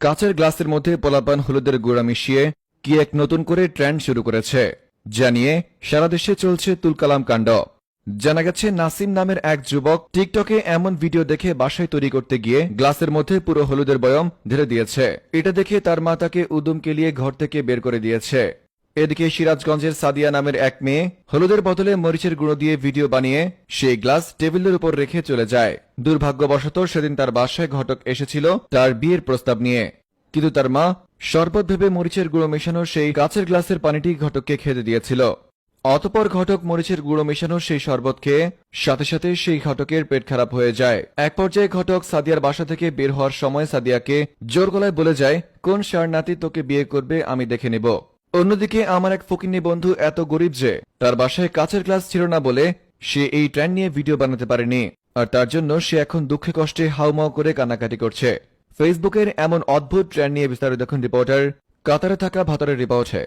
কাচের গ্লাসের মধ্যে পোলাপান হলুদের গুঁড়া মিশিয়ে কি এক নতুন করে ট্রেন্ড শুরু করেছে, যা নিয়ে সারা দেশে চলছে তুলকালাম কাণ্ড। জানা গেছে নাসিম নামের এক যুবক টিকটকে এমন ভিডিও দেখে বাসায় তৈরি করতে গিয়ে গ্লাসের মধ্যে পুরো হলুদের বয়ম ঢেলে দিয়েছে। এটা দেখে তার মা তাকে উদুম কেলিয়ে ঘর থেকে বের করে দিয়েছে। এদিকে সিরাজগঞ্জের সাদিয়া নামের এক মেয়ে হলুদের বদলে মরিচের গুঁড়ো দিয়ে ভিডিও বানিয়ে সেই গ্লাস টেবিলের উপর রেখে চলে যায়। দুর্ভাগ্যবশত সেদিন তার বাসায় ঘটক এসেছিল তার বিয়ের প্রস্তাব নিয়ে, কিন্তু তার মা শরবত ভেবে মরিচের গুঁড়ো মেশানো সেই কাচের গ্লাসের পানিটি ঘটককে খেতে দিয়েছিল। অতঃপর ঘটক মরিচের গুঁড়ো মেশানো সেই শরবত খেয়ে সাথে সাথে সেই ঘটকের পেট খারাপ হয়ে যায়। এক পর্যায়ে ঘটক সাদিয়ার বাসা থেকে বের হওয়ার সময় সাদিয়াকে জোর গলায় বলে যায়, কোন ষাঁড় নাতি তোকে বিয়ে করবে আমি দেখে নেব। অন্যদিকে আমার এক ফকিন্নি বন্ধু এত গরিব যে তার বাসায় কাচের গ্লাস ছিল না বলে সে এই ট্রেন্ড নিয়ে ভিডিও বানাতে পারেনি, আর তার জন্য সে এখন দুঃখে কষ্টে হাউমাউ করে কান্নাকাটি করছে। ফেসবুকের এমন অদ্ভুত ট্রেন্ড নিয়ে বিস্তারিত দেখুন রিপোর্টার কাতারে থাকা ভাতারের রিপোর্টে।